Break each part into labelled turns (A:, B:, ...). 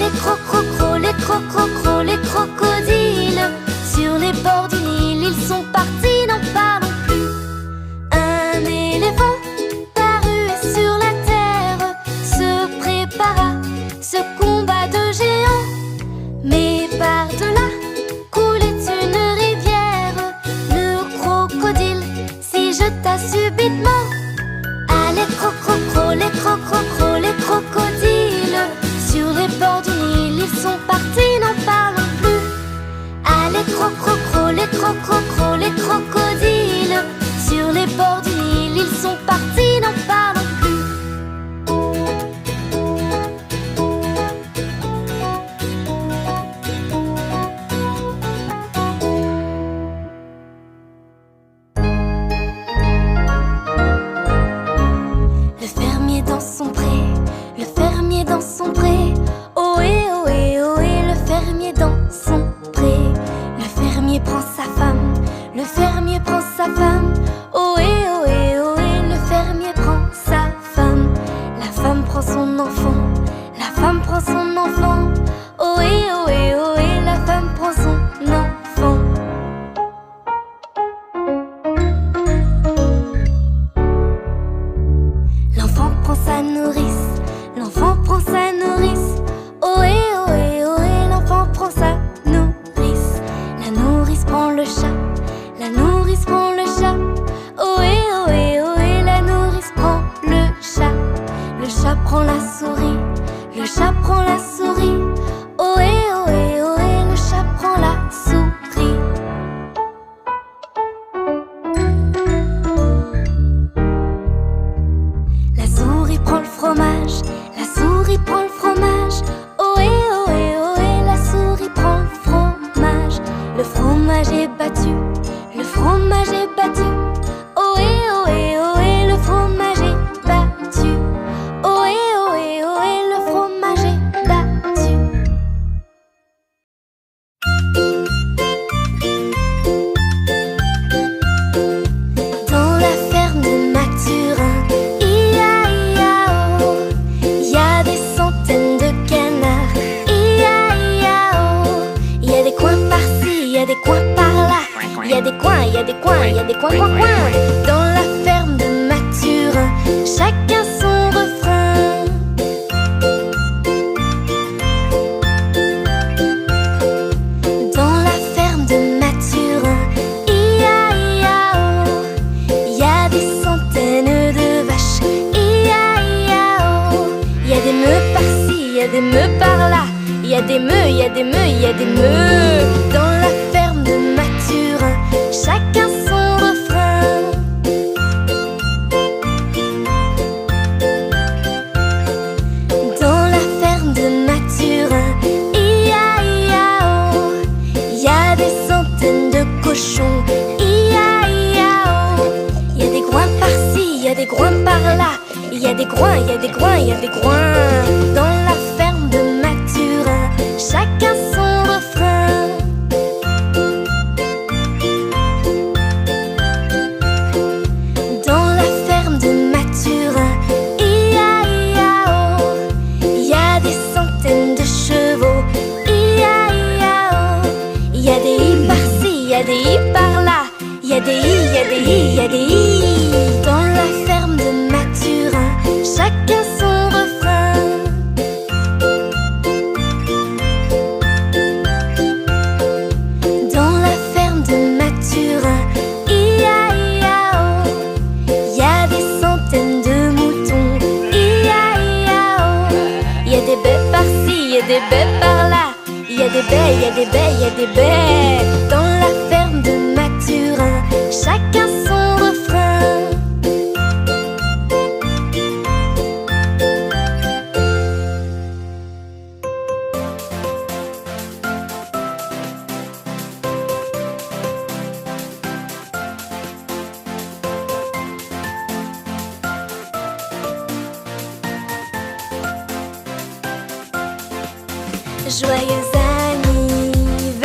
A: les crococros, les crocodiles. Sur les bords du Nil, ils sont partis, n'en parlons plus. Un éléphant parut et sur la terre se prépara ce combat de géants. Mais par-delà coulait une rivière. Le crocodile s'y jeta subitement. Ah, les crococros, les crococros, les crocodiles. Sur les bords du Nil, ils sont partis, n'en parlons plus. Ah, les crococros, les crococros, les crocodiles. Sur les bords du Nil, ils sont partis, n'en parlons plus. Le fermier dans son pré, le fermier dans son pré. Ohé, ohé, ohé, le fermier dans son pré. Le fermier prend sa femme, le fermier prend sa femme. Ohé, ohé, ohé, le fermier prend sa femme. La femme prend son enfant, la femme prend son enfant. Ohé, ohé, ohé, la femme prend son enfant. L'enfant prend sa nourrice, l'enfant prend sa nourrice. Ohé, ohé, ohé, l'enfant prend sa nourrice. La nourrice prend le chat, la nourrice prend le chat. Ohé, ohé, ohé, la nourrice prend le chat. Le chat prend la souris, le chat prend la souris. Ohé, ohé, ohé, le chat prend la souris. La souris prend le fromage, la souris prend le fromage. Ohé, ohé, ohé, la souris prend le fromage. Le fromage est battu, le fromage est battu. Ohé, ohé, ohé, le fromage est battu. Ohé, ohé, ohé, le fromage est battu. Dans la ferme de Mathurin, ia-ia-oh, il y a des centaines de canards. Ia-ia-oh, il y a des coins par-ci, il y a des coins par-là. Il y a des coins, il y a des coins, il y a des coins, coins, coins. Dans la ferme de Mathurin, chacun son refrain. Dans la ferme de Mathurin, ia-ia-oh, il y a des centaines de vaches. Ia-ia-oh, il y a des meux par-ci, il y a des meux par-là. Il y a des meux, il y a des meux, il y a des meux. Dans la ferme de Mathurin, chacun son refrain. Dans la ferme de Mathurin, ia-ia-oh, il y a des centaines de cochons. Ia-ia-oh, il y a des groins par-ci, il y a des groins par-là. Il y a des groins, il y a des groins, il y a des groins. Dans la ferme de Mathurin, chacun son refrain. Dans la ferme de Mathurin, ia-ia-oh, il y a des centaines de chevaux. Ia-ia-oh, il y a des i par-ci, il y a des i par-là. Il y a des i, il y a des i, il y a des i. Dans la ferme de Mathurin, chacun son refrain. Dans la ferme de Mathurin, ia-ia-oh, il y a des centaines de moutons. Ia-ia-oh, il y a des baies par-ci, il y a des baies par-là. Il y a des baies, il y a des baies, il y a des baies. Dans la ferme de Mathurin, chacun son refrain. Joyeux anniversaire,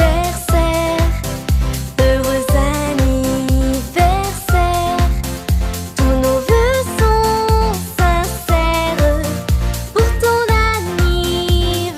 A: heureux anniversaire. Tous nos vœux sont sincères pour ton anniversaire.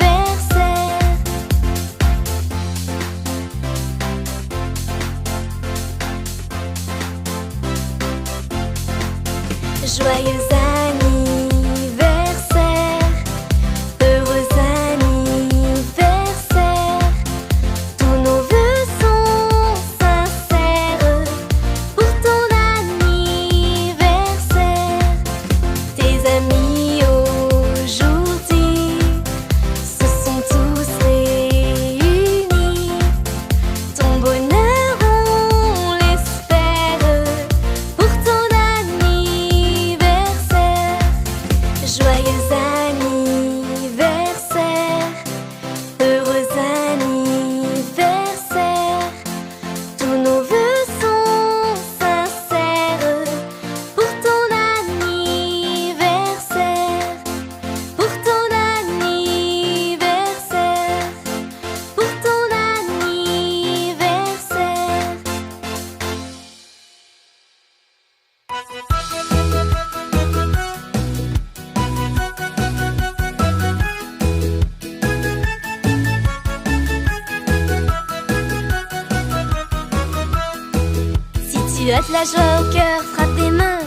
A: tu as de la joie au cœur, frappe des mains.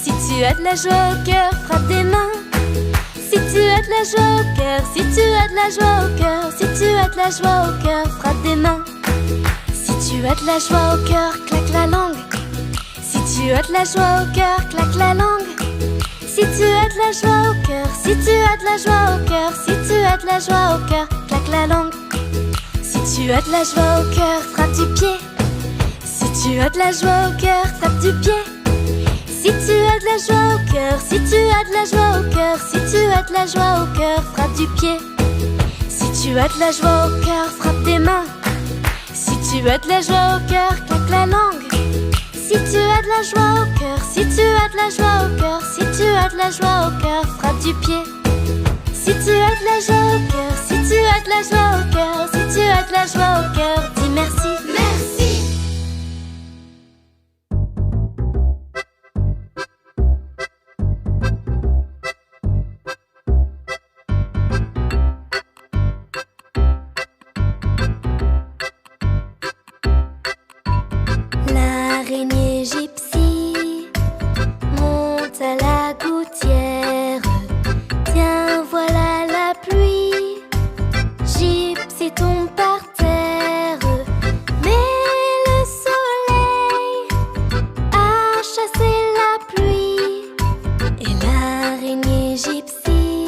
A: Si tu as de la joie au cœur, frappe des mains. Si tu as de la joie au cœur, si tu as de la joie au cœur, si tu as de la joie au cœur, frappe des mains. Si tu as de la joie au cœur, claque la langue. Si tu as de la joie au cœur, claque la langue. Si tu as de la joie au cœur, si tu as de la joie au cœur, si tu as de la joie au cœur, claque la langue. Si tu as de la joie au cœur, frappe du pied. Si tu as de la joie au cœur, tape du pied. Si tu as de la joie au cœur, si tu as de la joie au cœur, si tu as de la joie au cœur, frappe du pied. Si tu as de la joie au cœur, frappe des mains. Si tu as de la joie au cœur, claque la langue. Si tu as de la joie au cœur, si tu as de la joie au cœur, si tu as de la joie au cœur, frappe du pied. Si tu as de la joie au cœur, si tu as de la joie au cœur, si tu as de la joie au cœur, dis merci. Merci. L'araignée gypsy monte à la gouttière. Tiens, voilà la pluie. Gypsy tombe par terre. Mais le soleil a chassé la pluie. Et l'araignée gypsy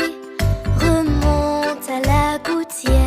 A: remonte à la gouttière.